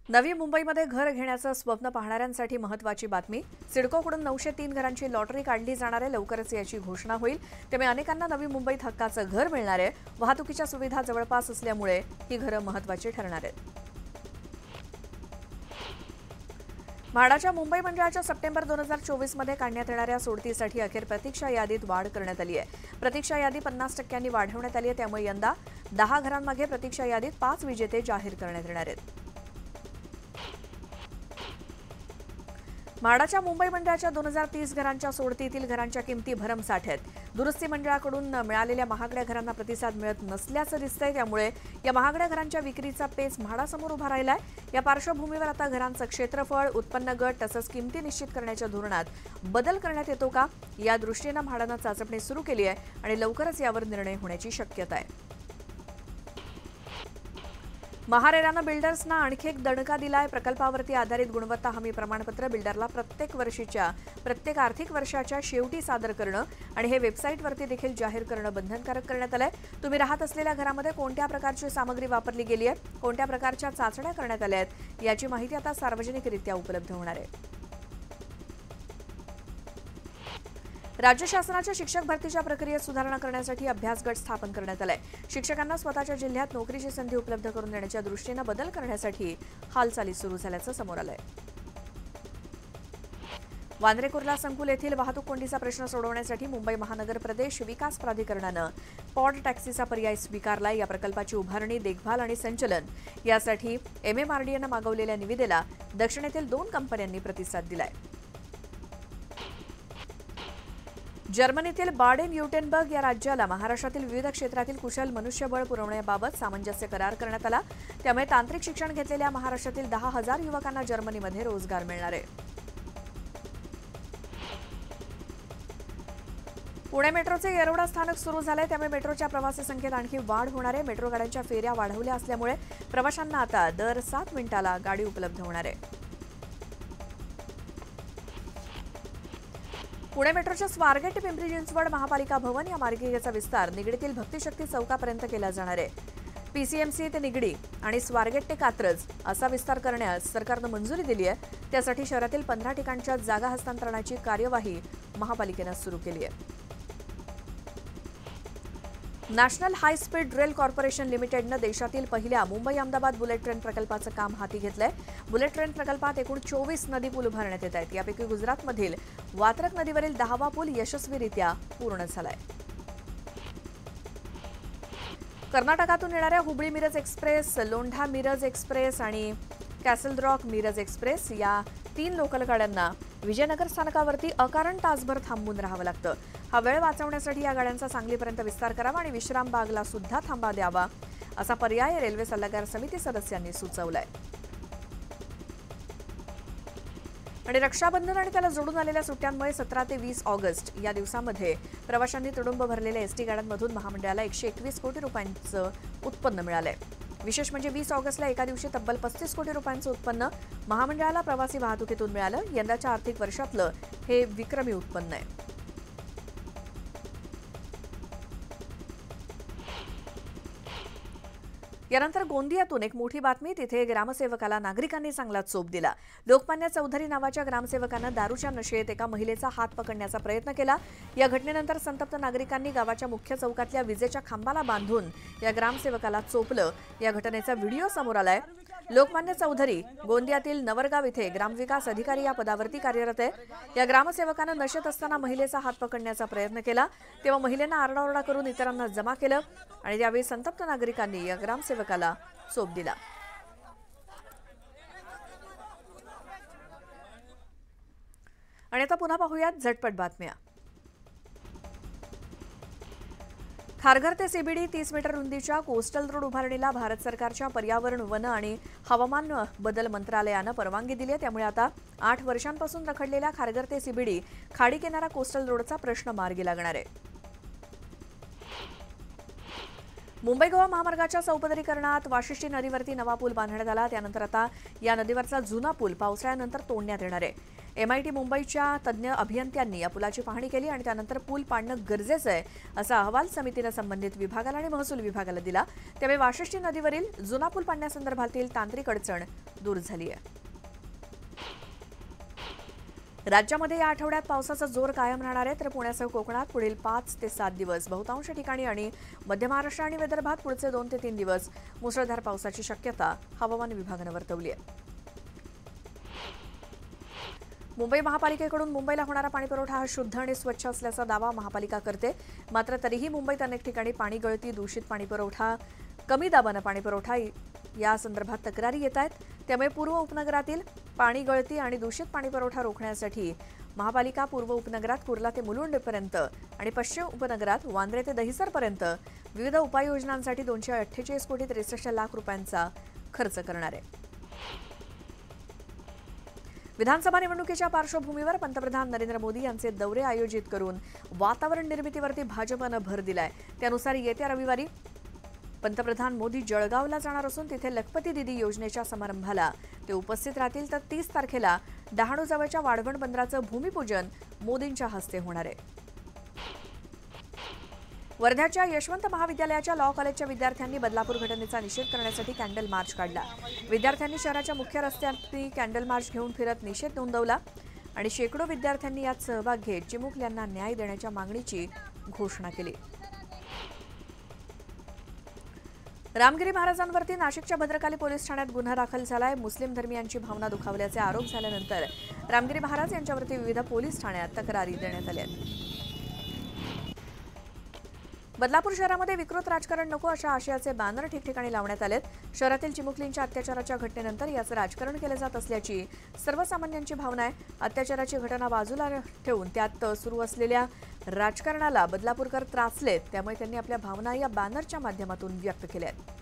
नवी मुंबईमध्ये घर घेण्याचं स्वप्न पाहणाऱ्यांसाठी महत्त्वाची बातमी. सिडकोकडून 903 घरांची लॉटरी काढली जाणार आहे. लवकरच याची घोषणा होईल. त्यामुळे अनेकांना नवी मुंबईत हक्काचं घर मिळणार आहे. वाहतुकीच्या सुविधा जवळपास असल्यामुळे ही घरं महत्त्वाची ठरणार आहेत. म्हाडाच्या मुंबई मंडळाच्या सप्टेंबर 2024 मध्ये काढण्यात येणाऱ्या सोडतीसाठी अखेर प्रतीक्षा यादीत वाढ करण्यात आली आहे. प्रतीक्षा यादी 50% वाढवण्यात आली आहे. त्यामुळे यंदा 10 घरांमागे प्रतीक्षा यादीत 5 विजेते जाहीर करण्यात येणार आहेत. म्हाडाच्या मुंबई मंडळाच्या 2030 घरांच्या सोडतीतील घरांच्या किमती भरमसाठ आहेत. दुरुस्ती मंडळाकडून मिळालेल्या महागड्या घरांना प्रतिसाद मिळत नसल्याचं दिसतंय. त्यामुळे या महागड्या घरांच्या विक्रीचा पेच म्हाडासमोर उभा राहिलाय. या पार्श्वभूमीवर आता घरांचं क्षेत्रफळ, उत्पन्न गट तसंच किमती निश्चित करण्याच्या धोरणात बदल करण्यात येतो का, या दृष्टीनं म्हाडानं चाचपणी सुरू केली आहे आणि लवकरच यावर निर्णय होण्याची शक्यता आहे. महारेरानं बिल्डर्सना आणखी एक दणका दिलाय. प्रकल्पावरती आधारित गुणवत्ता हमी प्रमाणपत्र बिल्डरला प्रत्येक वर्षीच्या प्रत्येक आर्थिक वर्षाच्या शेवटी सादर करणं आणि हे वेबसाईटवरती देखील जाहीर करणं बंधनकारक करण्यात आलंय. तुम्ही राहत असलेल्या घरामध्ये कोणत्या प्रकारची सामग्री वापरली गेली आहे, कोणत्या प्रकारच्या चाचण्या करण्यात आल्या आहेत, याची माहिती आता सार्वजनिकरित्या उपलब्ध होणार आहे. राज्य शासनाच्या शिक्षक भरतीच्या प्रक्रियेत सुधारणा करण्यासाठी अभ्यास गट स्थापन करण्यात आलाय. शिक्षकांना स्वतःच्या जिल्ह्यात नोकरीची संधी उपलब्ध करून देण्याच्या दृष्टीनं बदल करण्यासाठी हालचाली सुरू झाल्याचं समोर आलंय. वांद्रे कुर्ला संकुल येथील वाहतूक कोंडीचा प्रश्न सोडवण्यासाठी मुंबई महानगर प्रदेश विकास प्राधिकरणानं पॉड टॅक्सीचा पर्याय स्वीकारलाय. या प्रकल्पाची उभारणी, देखभाल आणि संचलन यासाठी MMRDAनं मागवलेल्या निविदेला दक्षिणेतील 2 कंपन्यांनी प्रतिसाद दिलाय. जर्मनीतील बाडेन-व्युर्टेनबर्ग या राज्याला महाराष्ट्रातील विविध क्षेत्रातील कुशल मनुष्यबळ पुरवण्याबाबत सामंजस्य करार करण्यात आला. त्यामुळे तांत्रिक शिक्षण घेतलेल्या महाराष्ट्रातील 10,000 युवकांना जर्मनीमध्ये रोजगार मिळणार आहे. पुणे मेट्रोचे येरवडा स्थानक सुरू झाले. त्यामुळे मेट्रोच्या प्रवासी संख्येत आणखी वाढ होणार आहे. मेट्रो गाड्यांच्या फेऱ्या वाढवल्या असल्यामुळे प्रवाशांना आता दर 7 मिनिटाला गाडी उपलब्ध होणार आहे. पुणे मेट्रोच्या स्वारगेट ते पिंपरी चिंचवड महापालिका भवन या मार्गिकेचा विस्तार निगडीतील भक्तिशक्ती चौकापर्यंत केला जाणार आहे. PCMC ते निगडी आणि स्वारगेट ते कात्रज असा विस्तार करण्यास सरकारनं मंजुरी दिली आहे. त्यासाठी शहरातील 15 ठिकाणच्या जागा हस्तांतरणाची कार्यवाही महापालिकेनं सुरू केली आहे. National high speed rail corporation लिमिटेडनं देशातील पहिल्या मुंबई अहमदाबाद बुलेट ट्रेन प्रकल्पाचं काम हाती घेतलंय. बुलेट ट्रेन प्रकल्पात एकूण 24 नदी पूल उभारण्यात येत आहेत. यापैकी गुजरातमधील वात्रक नदीवरील 10वा पूल यशस्वीरित्या पूर्ण झालाय. कर्नाटकातून येणाऱ्या हुबळी मिरज एक्सप्रेस, लोंढा मिरज एक्सप्रेस आणि कॅसल रॉक मिरज एक्सप्रेस या 3 लोकल गाड्यांना विजयनगर स्थानकावरती अकारण तासभर थांबून राहावं लागतं. हा वेळ वाचवण्यासाठी या गाड्यांचा सांगलीपर्यंत विस्तार करावा आणि विश्रामबागला सुद्धा थांबा द्यावा असा पर्याय रेल्वे सल्लागार समिती सदस्यांनी सुचवलाय. आणि रक्षाबंधन आणि त्याला जोडून आलेल्या सुट्ट्यांमुळे 17 ते 20 ऑगस्ट या दिवसामध्ये प्रवाशांनी तुडुंब भरलेल्या एसटी गाड्यांमधून महामंडळाला 121 कोटी रुपयांचं उत्पन्न मिळालंय. विशेष म्हणजे 20 ऑगस्टला एका दिवशी तब्बल 35 कोटी रुपयांचं उत्पन्न महामंडळाला प्रवासी वाहतुकीतून मिळालं. यंदाच्या आर्थिक वर्षातलं हे विक्रमी उत्पन्न आहे. यानंतर गोंदियातून एक मोठी बातमी. तिथे ग्रामसेवकाला नागरिकांनी चांगला चोप दिला. लोकमान्य चौधरी नावाच्या ग्रामसेवकानं दारूच्या नशेत एका महिलेचा हात पकडण्याचा प्रयत्न केला. या घटनेनंतर संतप्त नागरिकांनी गावाच्या मुख्य चौकातल्या विजेच्या खांबाला बांधून या ग्रामसेवकाला चोपलं. या घटनेचा व्हिडिओ समोर आलाय. लोकमान्य चौधरी गोंदियातील नवरगाव इथे ग्रामविकास अधिकारी या पदावरती कार्यरत आहे. या ग्रामसेवकानं नशेत असताना महिलेचा हात पकडण्याचा प्रयत्न केला. तेव्हा महिलेनं आरडाओरडा करून इतरांना जमा केलं आणि त्यावेळी संतप्त नागरिकांनी या ग्रामसेवकाला चोप दिला. आणि आता पुन्हा पाहूयात झटपट बातम्या. खारघर ते CBD 30 मीटर रुंदीच्या कोस्टल रोड उभारणीला भारत सरकारच्या पर्यावरण, वन आणि हवामान बदल मंत्रालयानं परवानगी दिली आहे. त्यामुळे आता 8 वर्षांपासून रखडलेल्या खारघर ते CBD खाडी किनारा कोस्टल रोडचा प्रश्न मार्गी लागणार आहे. मुंबई गोवा महामार्गाच्या चौपदरीकरणात वाशिष्ठी नदीवरती नवा पूल बांधण्यात आला. त्यानंतर आता या नदीवरचा जुना पूल पावसाळ्यानंतर तोडण्यात येणार आहे. MIT मुंबईच्या तज्ज्ञ अभियंत्यांनी या पुलाची पाहणी केली आणि त्यानंतर पूल पाडणं गरजेचं आहे असा अहवाल समितीनं संबंधित विभागाला आणि महसूल विभागाला दिला। त्यामुळे वाशिष्ठी नदीवरील जुना पूल पाडण्यासंदर्भातील तांत्रिक अडचण दूर झाली आहे। राज्यामध्ये या आठवड्यात पावसाचा जोर कायम राहणार आहे, तर पुण्यासह कोकणात पुढील 5 ते 7 दिवस, बहुतांश ठिकाणी आणि मध्य महाराष्ट्र आणि विदर्भात पुढचे 2 ते 3 दिवस मुसळधार पावसाची शक्यता हवामान विभागानं वर्तवली आहे। मुंबई महापालिकेकडून मुंबईला होणारा पाणीपुरवठा हा शुद्ध आणि स्वच्छ असल्याचा दावा महापालिका करते। मात्र तरीही मुंबईत अनेक ठिकाणी पाणी गळती, दूषित पाणीपुरवठा, कमी दाबानं पाणीपुरवठा या संदर्भात तक्रारी येत आहेत। त्यामुळे पूर्व उपनगरातील पाणी गळती आणि दूषित पाणीपुरवठा रोखण्यासाठी महापालिका पूर्व उपनगरात कुर्ला ते मुलुंडपर्यंत आणि पश्चिम उपनगरात वांद्रे ते दहिसरपर्यंत विविध उपाययोजनांसाठी 248 कोटी 63 लाख रुपयांचा खर्च करणार आहे। विधानसभा निवडणुकीच्या पार्श्वभूमीवर पंतप्रधान नरेंद्र मोदी यांचे दौरे आयोजित करून वातावरण निर्मितीवरती भाजपनं भर दिलाय। त्यानुसार येत्या रविवारी पंतप्रधान मोदी जळगावला जाणार असून तिथे लखपती दिदी योजनेच्या समारंभाला ते उपस्थित राहतील, तर 30 तारखेला डहाणूजवळच्या वाढवण बंदराचं भूमिपूजन मोदींच्या हस्ते होणार आहे। वर्ध्याच्या यशवंत महाविद्यालयाच्या लॉ कॉलेजच्या विद्यार्थ्यांनी बदलापूर घटनेचा निषेध करण्यासाठी कॅन्डल मार्च काढला। विद्यार्थ्यांनी शहराच्या मुख्य रस्त्यांनी कॅन्डल मार्च घेऊन फिरत निषेध नोंदवला आणि शेकडो विद्यार्थ्यांनी यात सहभाग घेत चिमुक यांना न्याय देण्याच्या मागणीची घोषणा केली। रामगिरी महाराजांवरती नाशिकच्या भद्रकाली पोलीस ठाण्यात गुन्हा दाखल झालाय। मुस्लिम धर्मीयांची भावना दुखावल्याचे आरोप झाल्यानंतर रामगिरी महाराज यांच्यावरती विविध पोलीस ठाण्यात तक्रारी देण्यात आल्या। बदलापूर शहरामध्ये विकृत राजकारण नको अशा आशयाचे बॅनर ठिकठिकाणी लावण्यात आलेत। शहरातील चिमुकलींच्या अत्याचाराच्या घटनेनंतर याचं राजकारण केलं जात असल्याची सर्वसामान्यांची भावना आहे। अत्याचाराची घटना बाजूला ठेवून त्यात सुरू असलेल्या राजकारणाला बदलापूरकर त्रासलेत, त्यामुळे त्यांनी आपल्या भावना या बॅनरच्या माध्यमातून व्यक्त केल्या आहेत।